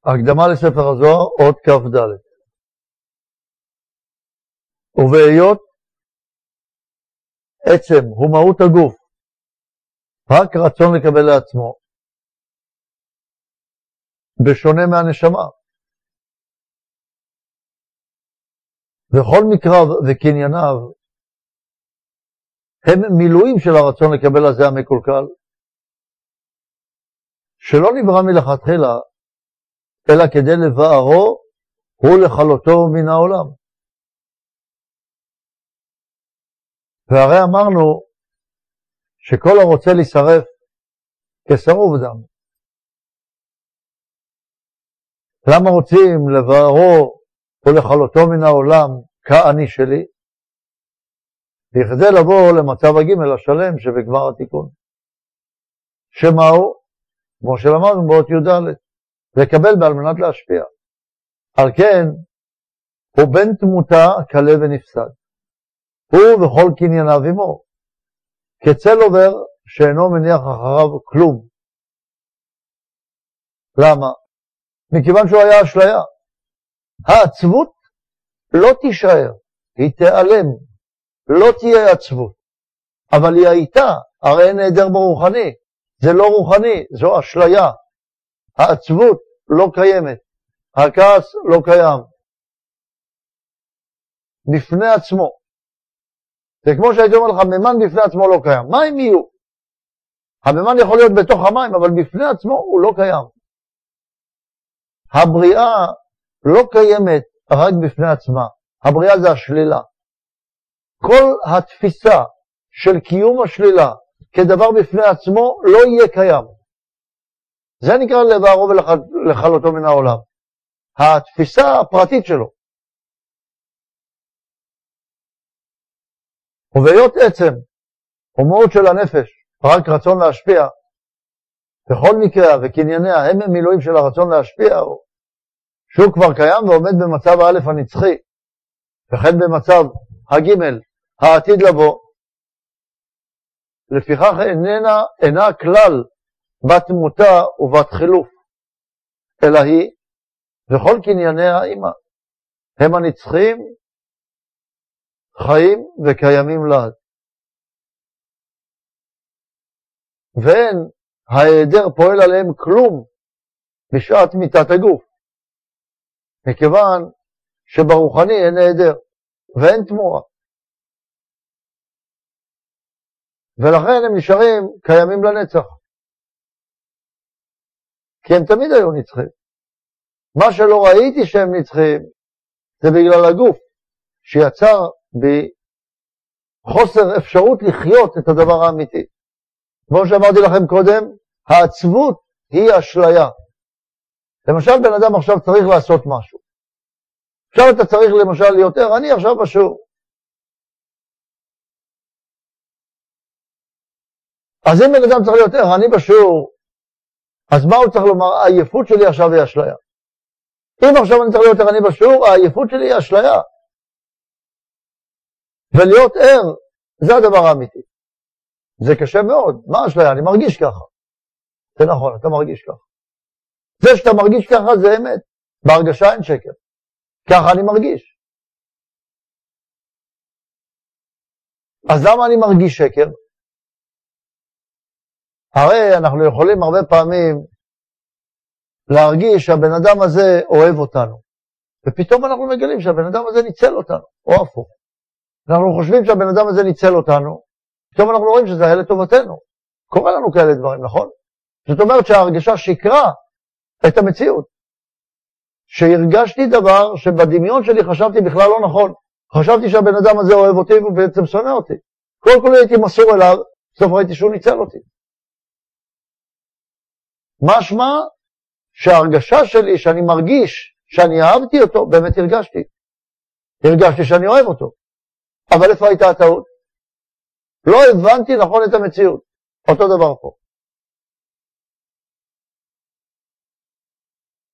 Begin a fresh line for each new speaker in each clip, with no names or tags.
הקדמה לספר הזוהר, אות כ"ד. ובהיות עצם הוא מהות הגוף, רק רצון לקבל לעצמו, בשונה מהנשמה. וכל מקרב וקנייניו הם מילואים של הרצון לקבל הזה המקולקל, שלא נברא מלכתחילה, אלא כדי לבארו ולכלותו מן העולם. והרי אמרנו שכל הרוצה להישרף כשרוף דם. למה רוצים לבארו ולכלותו מן העולם כאני שלי? בכדי לבוא למצב הג' השלם שבגמר התיקון. שמהו? כמו שלמדנו באות י"ד, לקבל בעל מנת להשפיע. על כן, הוא בן תמותה קלה ונפסד. הוא וכל קנייניו עמו, כצל עובר שאינו מניח אחריו כלום. למה? מכיוון שהוא היה אשליה. העצבות לא תישאר, היא תיעלם, לא תהיה עצבות. אבל היא הייתה, הרי אין נעדר ברוחני, זה לא רוחני, זו אשליה. העצבות לא קיימת, הכעס לא קיים. בפני עצמו. זה כמו שהייתי אומר לך, מימן בפני עצמו לא קיים. מים יהיו. המימן יכול להיות בתוך המים, אבל בפני עצמו הוא לא קיים. הבריאה לא קיימת רק בפני עצמה. הבריאה זה השלילה. כל התפיסה של קיום השלילה כדבר בפני עצמו לא יהיה קיים. זה נקרא לבארו ולכלותו מן העולם. התפיסה הפרטית שלו. ובהיות עצם, ומהות של הנפש, רק רצון להשפיע, בכל מקרה וקנייניה הם מילואים של הרצון להשפיע, שהוא כבר קיים ועומד במצב האלף הנצחי, וכן במצב הג' העתיד לבוא, לפיכך אינה כלל בת תמותה ובת חילוף, אלא היא וכל קנייניה עמה, הם הנצחיים, חיים וקיימים לעד. ואין ההיעדר פועל עליהם כלום בשעת מיתת הגוף, מכיוון שברוחני אין היעדר ואין תמורה. ולכן הם נשארים קיימים לנצח. כי הם תמיד היו נצחים. מה שלא ראיתי שהם נצחים, זה בגלל הגוף, שיצר בחוסר אפשרות לחיות את הדבר האמיתי. כמו שאמרתי לכם קודם, העצבות היא אשליה. למשל, בן אדם עכשיו צריך לעשות משהו. עכשיו אתה צריך למשל להיות ערני עכשיו בשיעור. אז אם בן אדם צריך להיות ערני בשיעור, אז מה הוא צריך לומר? העייפות שלי עכשיו היא אשליה. אם עכשיו אני צריך להיות ערני בשיעור, העייפות שלי היא אשליה. ולהיות ער, זה הדבר האמיתי. זה קשה מאוד. מה אשליה? אני מרגיש ככה. זה נכון, אתה מרגיש ככה. זה שאתה מרגיש ככה זה אמת. בהרגשה אין שקר. ככה אני מרגיש. אז למה אני מרגיש שקר? הרי אנחנו יכולים הרבה פעמים להרגיש שהבן אדם הזה אוהב אותנו. ופתאום אנחנו מגלים שהבן אדם הזה ניצל אותנו, או הפוך. אנחנו חושבים שהבן אדם הזה ניצל אותנו, פתאום אנחנו רואים שזה היה לטובתנו. קורה לנו כאלה דברים, נכון? זאת אומרת שההרגשה שיקרה את המציאות. שהרגשתי דבר שבדמיון שלי חשבתי בכלל לא נכון. חשבתי שהבן אדם הזה אוהב אותי והוא בעצם שונא אותי. כל כולי הייתי מסור אליו, בסוף ראיתי שהוא ניצל אותי. משמע שההרגשה שלי שאני מרגיש שאני אהבתי אותו, באמת הרגשתי. הרגשתי שאני אוהב אותו. אבל איפה הייתה הטעות? לא הבנתי נכון את המציאות. אותו דבר פה.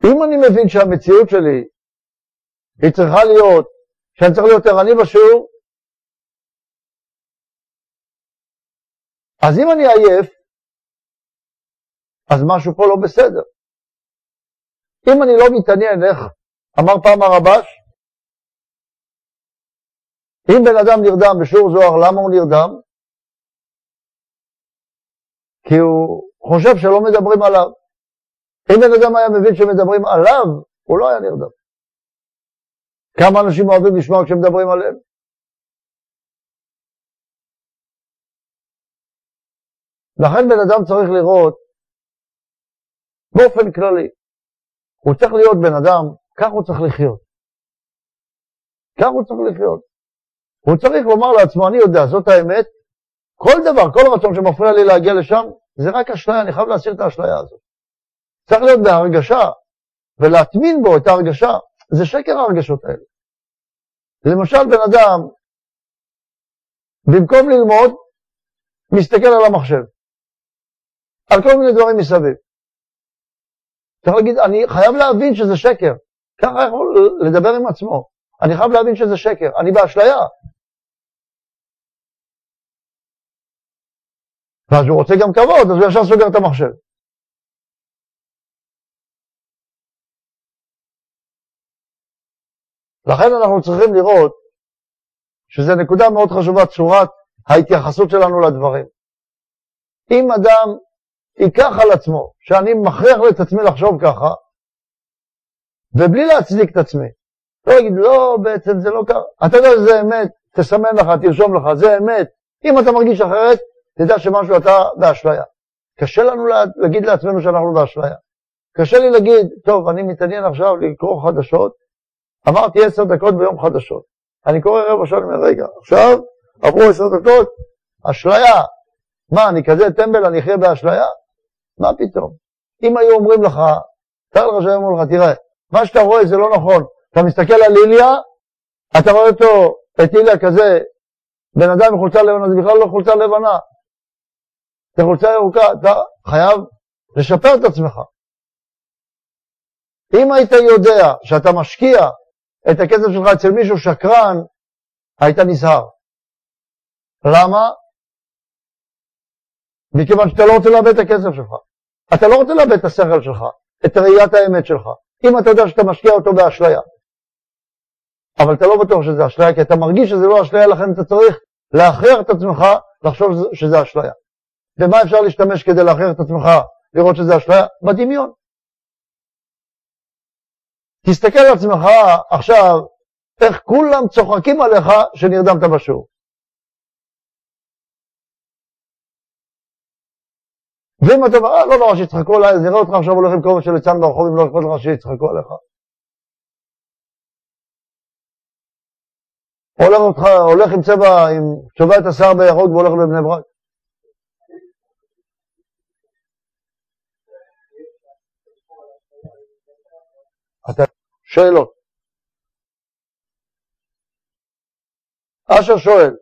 אם אני מבין שהמציאות שלי היא צריכה להיות, שאני צריך להיות ערני בשיעור, אז אם אני עייף, אז משהו פה לא בסדר. אם אני לא מתעניין, איך אמר פעם הרב"ש, אם בן אדם נרדם בשיעור זוהר, למה הוא נרדם? כי הוא חושב שלא מדברים עליו. אם בן אדם היה מבין שמדברים עליו, הוא לא היה נרדם. כמה אנשים אוהבים לשמוע כשמדברים עליהם? לכן בן אדם צריך לראות באופן כללי. הוא צריך להיות בן אדם, כך הוא צריך לחיות. כך הוא צריך לחיות. הוא צריך לומר לעצמו, אני יודע, זאת האמת, כל דבר, כל רצון שמפריע לי להגיע לשם, זה רק אשליה, אני חייב להסיר את האשליה הזאת. צריך להיות בהרגשה, ולהטמין בו את ההרגשה, זה שקר ההרגשות האלה. למשל בן אדם, במקום ללמוד, מסתכל על המחשב, על כל מיני דברים מסביב. צריך להגיד, אני חייב להבין שזה שקר, ככה יכול לדבר עם עצמו, אני חייב להבין שזה שקר, אני באשליה. ואז הוא רוצה גם כבוד, אז הוא ישר סוגר את המחשב. לכן אנחנו צריכים לראות שזו נקודה מאוד חשובה, צורת ההתייחסות שלנו לדברים. אם אדם ייקח על עצמו, שאני מכריח את עצמי לחשוב ככה, ובלי להצדיק את עצמי, לא יגיד, לא, בעצם זה לא ככה, אתה יודע שזה אמת, תסמן לך, תרשום לך, זה אמת, אם אתה מרגיש אחרת, תדע שמשהו אתה באשליה. קשה לנו להגיד לעצמנו שאנחנו באשליה. קשה לי להגיד, טוב, אני מתעניין עכשיו לקרוא חדשות, אמרתי 10 דקות ביום חדשות. אני קורא רבע שעה, אני אומר, רגע, עכשיו עברו 10 דקות, אשליה. מה, אני כזה טמבל, אני אחיה באשליה? מה פתאום? אם היו אומרים לך, תאר לך שהיו אומרים לך, תראה, מה שאתה רואה זה לא נכון. אתה מסתכל על איליה, אתה רואה אותו, את איליה כזה, בן אדם מחולצה לבנה, זה בכלל לא חולצה לבנה. זה חולצה ירוקה, אתה חייב לשפר את עצמך. אם היית יודע שאתה משקיע את הכסף שלך אצל מישהו שקרן, היית נזהר. למה? מכיוון שאתה לא רוצה לאבד את הכסף שלך. אתה לא רוצה לאבד את השכל שלך, את ראיית האמת שלך. אם אתה יודע שאתה משקיע אותו באשליה. אבל אתה לא בטוח שזה אשליה, כי אתה מרגיש שזה לא אשליה, לכן אתה צריך להכריח את עצמך לחשוב שזה אשליה. ומה אפשר להשתמש כדי להכריח את עצמך לראות שזה אשליה? בדמיון. תסתכל על עצמך עכשיו, איך כולם צוחקים עליך שנרדמת בשיעור. ואם אתה אומר, לא נורא שיצחקו עליי, אז נראה אותך עכשיו הולך עם כובע של ליצן ברחוב, אם לא אכפת לך שיצחקו עליך. הולך עם צבע, צובע את השיער בירוק והולך בבני ברק. שאלות. אשר שואל,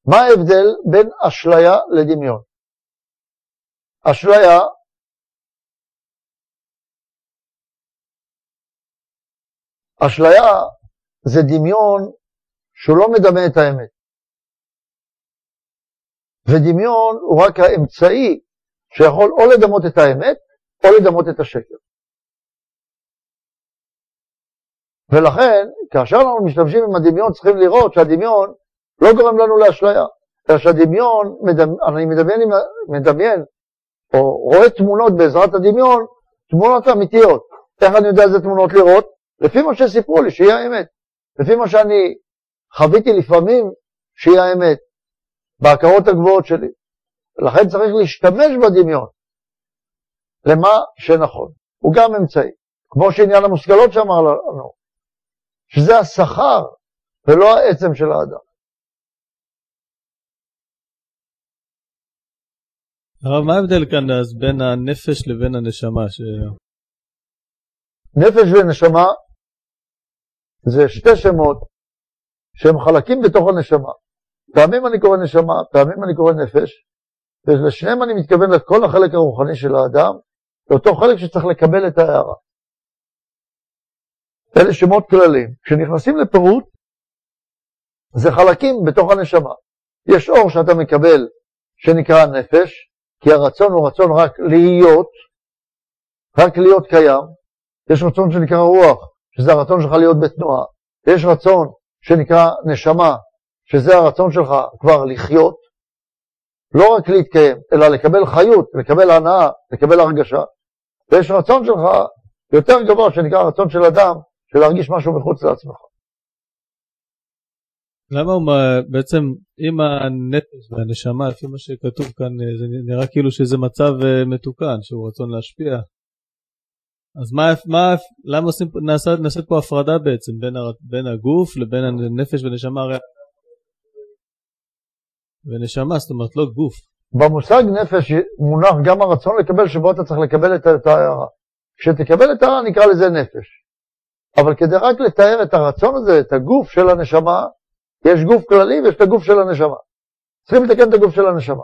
מה ההבדל בין אשליה לדמיון? אשליה זה דמיון שהוא לא מדמה את האמת. ודמיון הוא רק האמצעי שיכול או לדמות את האמת או לדמות את השקר. ולכן, כאשר אנחנו משתמשים עם הדמיון, צריכים לראות שהדמיון לא גורם לנו לאשליה, אלא שהדמיון, אני מדמיין, או רואה תמונות בעזרת הדמיון, תמונות אמיתיות. איך אני יודע איזה תמונות לראות? לפי מה שסיפרו לי, שהיא האמת. לפי מה שאני חוויתי לפעמים, שהיא האמת. בהכרות הגבוהות שלי. לכן צריך להשתמש בדמיון. למה שנכון. הוא גם אמצעי. כמו שעניין המושכלות שאמר לנו. שזה השכר ולא העצם של האדם.
הרב, מה ההבדל כאן אז בין הנפש לבין הנשמה?
נפש ונשמה זה שתי שמות שהם חלקים בתוך הנשמה. פעמים אני קורא נשמה, פעמים אני קורא נפש, ולשניהם אני מתכוון לכל החלק הרוחני של האדם, לאותו חלק שצריך לקבל את ההערה. אלה שמות כלליים. כשנכנסים לפירוט, זה חלקים בתוך הנשמה. יש אור שאתה מקבל שנקרא נפש, כי הרצון הוא רצון רק להיות קיים, יש רצון שנקרא רוח, שזה הרצון שלך להיות בתנועה. יש רצון שנקרא נשמה, שזה הרצון שלך כבר לחיות, לא רק להתקיים, אלא לקבל חיות, לקבל הנאה, לקבל הרגשה. ויש רצון שלך יותר גבוה שנקרא רצון של אדם, של להרגיש משהו מחוץ לעצמך.
למה הוא בעצם, אם הנפש והנשמה, לפי מה שכתוב כאן, זה נראה כאילו שזה מצב מתוקן, שהוא רצון להשפיע. אז למה נעשית פה הפרדה בעצם, בין הגוף לבין הנפש ונשמה? ונשמה, זאת אומרת, לא גוף.
במושג נפש מונח גם הרצון לקבל, שבו אתה צריך לקבל את ההערה. כשתקבל את ההערה נקרא לזה נפש. אבל כדי רק לתאר את הרצון הזה, את הגוף של הנשמה, יש גוף כללי ויש את הגוף של הנשמה. צריכים לתקן את הגוף של הנשמה.